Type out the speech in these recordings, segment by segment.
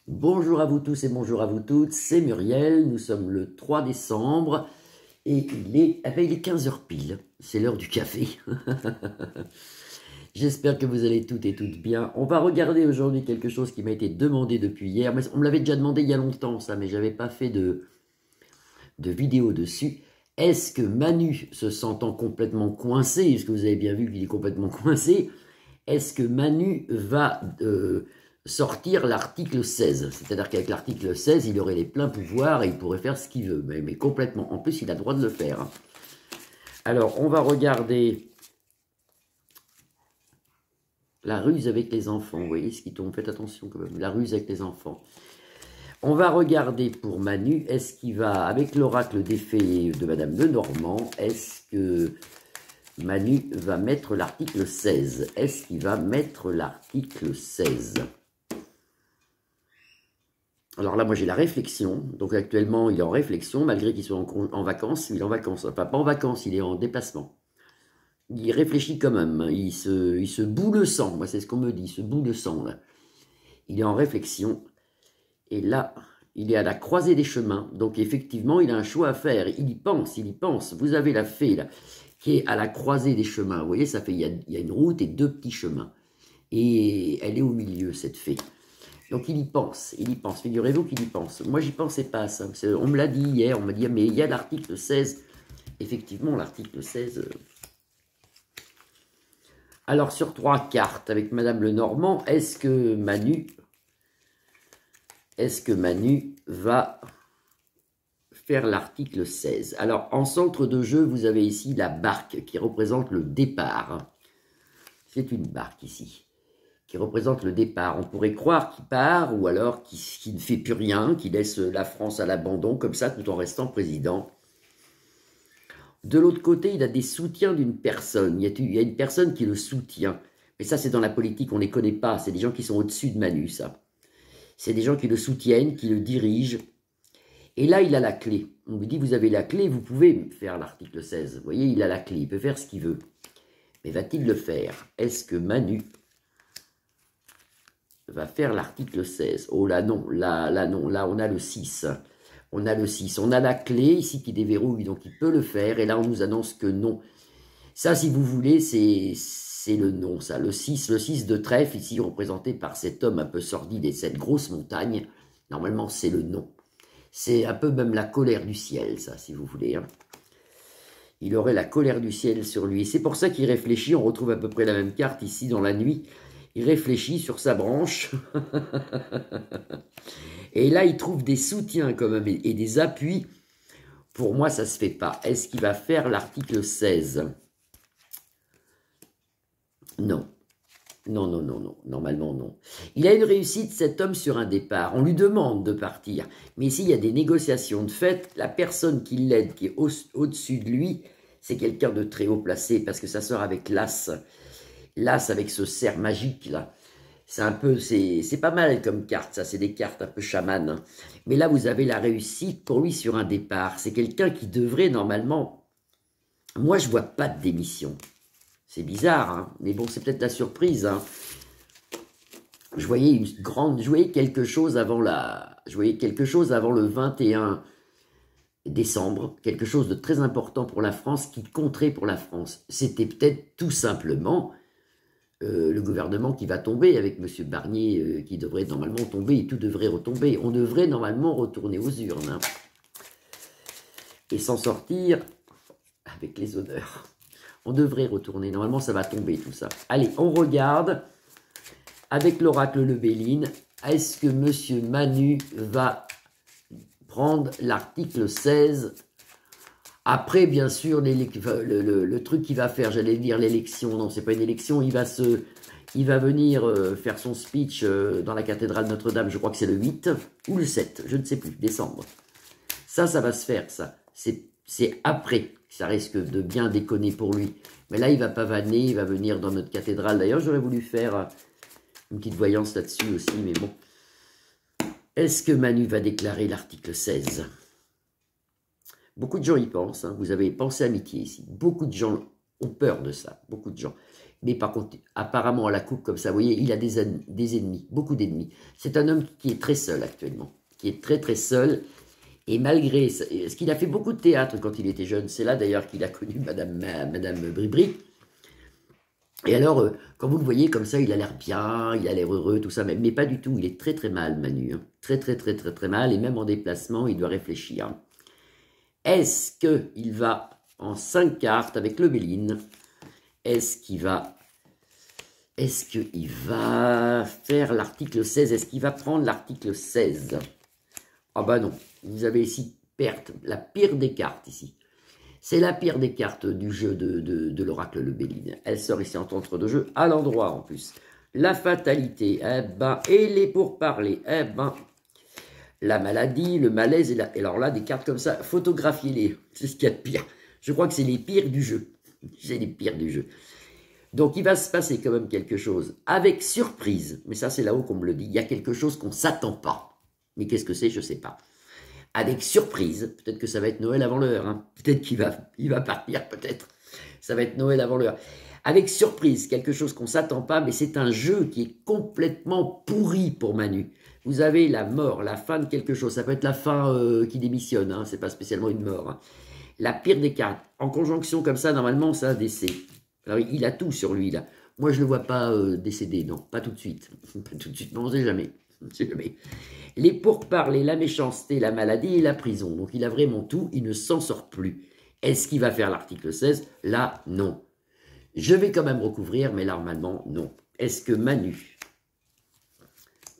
Bonjour à vous tous et bonjour à vous toutes, c'est Muriel, nous sommes le 3 décembre et il est 15 heures pile, c'est l'heure du café. J'espère que vous allez toutes et toutes bien. On va regarder aujourd'hui quelque chose qui m'a été demandé depuis hier, mais on me l'avait déjà demandé il y a longtemps ça, mais j'avais pas fait de vidéo dessus. Est-ce que Manu, se sentant complètement coincé, est-ce que vous avez bien vu qu'il est complètement coincé, est-ce que Manu va sortir l'article 16? C'est-à-dire qu'avec l'article 16, il aurait les pleins pouvoirs et il pourrait faire ce qu'il veut, mais complètement. En plus, il a le droit de le faire. Alors, on va regarder la ruse avec les enfants. Vous voyez ce qui tombe, faites attention quand même. La ruse avec les enfants. On va regarder pour Manu, est-ce qu'il va, avec l'oracle des fées de Madame Lenormand, est-ce que Manu va mettre l'article 16? Est-ce qu'il va mettre l'article 16? Alors là, moi, j'ai la réflexion. Donc, actuellement, il est en réflexion, malgré qu'il soit en vacances. Il est en vacances. Enfin, pas en vacances, il est en déplacement. Il réfléchit quand même. Il se bout le sang. Moi, c'est ce qu'on me dit. Il se bout le sang, là. Il est en réflexion. Et là, il est à la croisée des chemins. Donc, effectivement, il a un choix à faire. Il y pense, il y pense. Vous avez la fée, là, qui est à la croisée des chemins. Vous voyez, ça fait, il y a une route et deux petits chemins. Et elle est au milieu, cette fée. Donc, il y pense, figurez-vous qu'il y pense. Moi, j'y pensais pas, ça. On me l'a dit hier, on m'a dit, mais il y a l'article 16. Effectivement, l'article 16... Alors, sur 3 cartes, avec Madame Lenormand, est-ce que Manu va faire l'article 16? Alors, en centre de jeu, vous avez ici la barque qui représente le départ. C'est une barque ici, qui représente le départ. On pourrait croire qu'il part, ou alors qu'il ne fait plus rien, qu'il laisse la France à l'abandon, comme ça, tout en restant président. De l'autre côté, il a des soutiens d'une personne. Il y a une personne qui le soutient. Mais ça, c'est dans la politique, on ne les connaît pas. C'est des gens qui sont au-dessus de Manu, ça. C'est des gens qui le soutiennent, qui le dirigent. Et là, il a la clé. On lui dit, vous avez la clé, vous pouvez faire l'article 16. Vous voyez, il a la clé, il peut faire ce qu'il veut. Mais va-t-il le faire? Est-ce que Manu va faire l'article 16? Oh là non, non, là on a le 6. On a le 6, on a la clé ici qui déverrouille, donc il peut le faire. Et là, on nous annonce que non. Ça, si vous voulez, c'est le non, ça. Le 6 de trèfle, ici représenté par cet homme un peu sordide et cette grosse montagne. Normalement, c'est le non. C'est un peu même la colère du ciel, ça, si vous voulez. Hein. Il aurait la colère du ciel sur lui. C'est pour ça qu'il réfléchit. On retrouve à peu près la même carte ici dans la nuit. Il réfléchit sur sa branche. Et là, il trouve des soutiens quand même et des appuis. Pour moi, ça ne se fait pas. Est-ce qu'il va faire l'article 16? Non. Non, non, non, non. Normalement, non. Il a une réussite, cet homme, sur un départ. On lui demande de partir. Mais ici, il y a des négociations de fait. La personne qui l'aide, qui est au-dessus de lui, c'est quelqu'un de très haut placé parce que ça sort avec l'as. L'as avec ce cerf magique, là. C'est un peu, c'est pas mal comme carte, ça, c'est des cartes un peu chamanes. Hein. Mais là, vous avez la réussite pour lui sur un départ. C'est quelqu'un qui devrait, normalement... Moi, je vois pas de démission. C'est bizarre, hein, mais bon, c'est peut-être la surprise. Hein. Je voyais quelque chose avant je voyais quelque chose avant le 21 décembre, quelque chose de très important pour la France, qui compterait pour la France. C'était peut-être tout simplement... le gouvernement qui va tomber avec M. Barnier qui devrait normalement tomber et tout devrait retomber. On devrait normalement retourner aux urnes hein, et s'en sortir avec les honneurs. On devrait retourner. Normalement, ça va tomber tout ça. Allez, on regarde avec l'oracle Le Béline. Est-ce que M. Manu va prendre l'article 16 ? Après, bien sûr, le truc qu'il va faire, j'allais dire l'élection, non, c'est pas une élection, il va venir faire son speech dans la cathédrale Notre-Dame, je crois que c'est le 8 ou le 7, je ne sais plus, décembre. Ça va se faire, ça. C'est après, ça risque de bien déconner pour lui. Mais là, il va pavaner, il va venir dans notre cathédrale. D'ailleurs, j'aurais voulu faire une petite voyance là-dessus aussi, mais bon. Est-ce que Manu va déclarer l'article 16 ? Beaucoup de gens y pensent, hein. Vous avez pensé amitié ici. Beaucoup de gens ont peur de ça, beaucoup de gens. Mais par contre, apparemment, à la coupe comme ça, vous voyez, il a des ennemis, beaucoup d'ennemis. C'est un homme qui est très seul actuellement, qui est très très seul. Et malgré ce qu'il a fait beaucoup de théâtre quand il était jeune, c'est là d'ailleurs qu'il a connu Madame Bribri. Et alors, quand vous le voyez comme ça, il a l'air bien, il a l'air heureux, tout ça, mais pas du tout. Il est très très mal, Manu. Hein. Très très très très très mal, et même en déplacement, il doit réfléchir. Est-ce qu'il va en 5 cartes avec le Béline? Est-ce qu'il va faire l'article 16? Est-ce qu'il va prendre l'article 16? Ah bah non, vous avez ici perte, la pire des cartes ici. C'est la pire des cartes du jeu de l'oracle le Béline. Elle sort ici en entre deux jeux, à l'endroit en plus. La fatalité, eh ben, et les pourparlers, eh ben, la maladie, le malaise, et alors là, des cartes comme ça, photographiez-les, c'est ce qu'il y a de pire. Je crois que c'est les pires du jeu. C'est les pires du jeu. Donc il va se passer quand même quelque chose, avec surprise, mais ça c'est là-haut qu'on me le dit, il y a quelque chose qu'on ne s'attend pas. Mais qu'est-ce que c'est, je ne sais pas. Avec surprise, peut-être que ça va être Noël avant l'heure, hein. Peut-être qu'il va partir, peut-être. Ça va être Noël avant l'heure. Avec surprise, quelque chose qu'on ne s'attend pas, mais c'est un jeu qui est complètement pourri pour Manu. Vous avez la mort, la fin de quelque chose. Ça peut être la fin qui démissionne, hein. C'est pas spécialement une mort. Hein. La pire des cartes. En conjonction comme ça, normalement, c'est un décès. Alors, il a tout sur lui, là. Moi, je ne le vois pas décéder, non. Pas tout de suite. Pas tout de suite, mais on ne sait jamais. On sait jamais. Les pourparlers, la méchanceté, la maladie et la prison. Donc, il a vraiment tout. Il ne s'en sort plus. Est-ce qu'il va faire l'article 16? Là, non. Je vais quand même recouvrir, mais là, normalement, non. Est-ce que Manu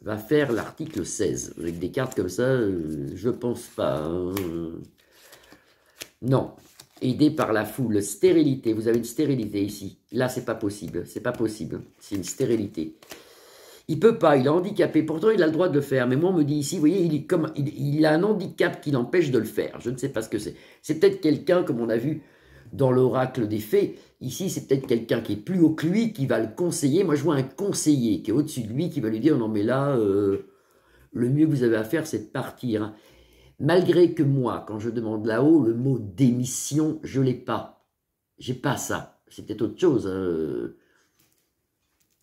va faire l'article 16? Avec des cartes comme ça, je pense pas. Hein. Non. Aidé par la foule. Stérilité. Vous avez une stérilité ici. Là, c'est pas possible. C'est pas possible. C'est une stérilité. Il peut pas. Il est handicapé. Pourtant, il a le droit de le faire. Mais moi, on me dit ici, vous voyez, il a un handicap qui l'empêche de le faire. Je ne sais pas ce que c'est. C'est peut-être quelqu'un, comme on a vu dans l'oracle des fées. Ici, c'est peut-être quelqu'un qui est plus haut que lui, qui va le conseiller. Moi, je vois un conseiller qui est au-dessus de lui, qui va lui dire, non, mais là, le mieux que vous avez à faire, c'est de partir. Hein. Malgré que moi, quand je demande là-haut, le mot démission, je ne l'ai pas. J'ai pas ça. C'est peut-être autre chose. Hein.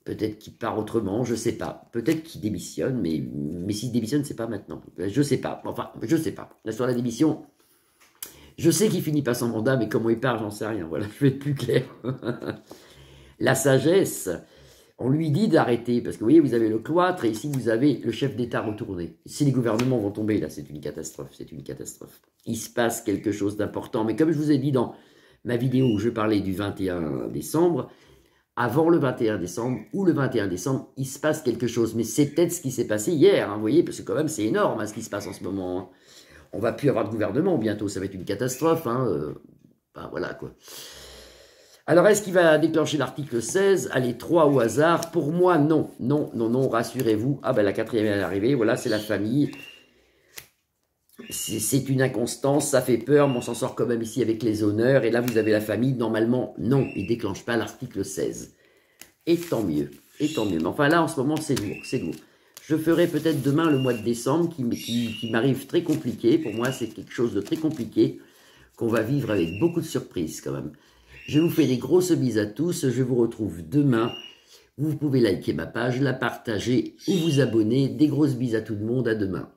Peut-être qu'il part autrement, je ne sais pas. Peut-être qu'il démissionne, mais s'il démissionne, c'est pas maintenant. Je ne sais pas. Enfin, je ne sais pas. Là, sur la démission, je sais qu'il finit pas son mandat, mais comment il part, j'en sais rien. Voilà, je vais être plus clair. La sagesse, on lui dit d'arrêter, parce que vous voyez, vous avez le cloître, et ici, vous avez le chef d'État retourné. Si les gouvernements vont tomber, là, c'est une catastrophe, c'est une catastrophe. Il se passe quelque chose d'important, mais comme je vous ai dit dans ma vidéo où je parlais du 21 décembre, avant le 21 décembre, ou le 21 décembre, il se passe quelque chose. Mais c'est peut-être ce qui s'est passé hier, hein, vous voyez, parce que quand même, c'est énorme hein, ce qui se passe en ce moment. Hein. On va plus avoir de gouvernement bientôt, ça va être une catastrophe. Hein, ben, voilà, quoi. Alors, est-ce qu'il va déclencher l'article 16? Allez, 3 au hasard. Pour moi, non. Non, non, non, rassurez-vous. Ah ben, la 4e est arrivée, voilà, c'est la famille. C'est une inconstance, ça fait peur, mais on s'en sort quand même ici avec les honneurs. Et là, vous avez la famille. Normalement, non, il ne déclenche pas l'article 16. Et tant mieux, et tant mieux. Mais enfin, là, en ce moment, c'est lourd, c'est lourd. Je ferai peut-être demain le mois de décembre qui m'arrive très compliqué. Pour moi, c'est quelque chose de très compliqué qu'on va vivre avec beaucoup de surprises quand même. Je vous fais des grosses bises à tous. Je vous retrouve demain. Vous pouvez liker ma page, la partager ou vous abonner. Des grosses bises à tout le monde. À demain.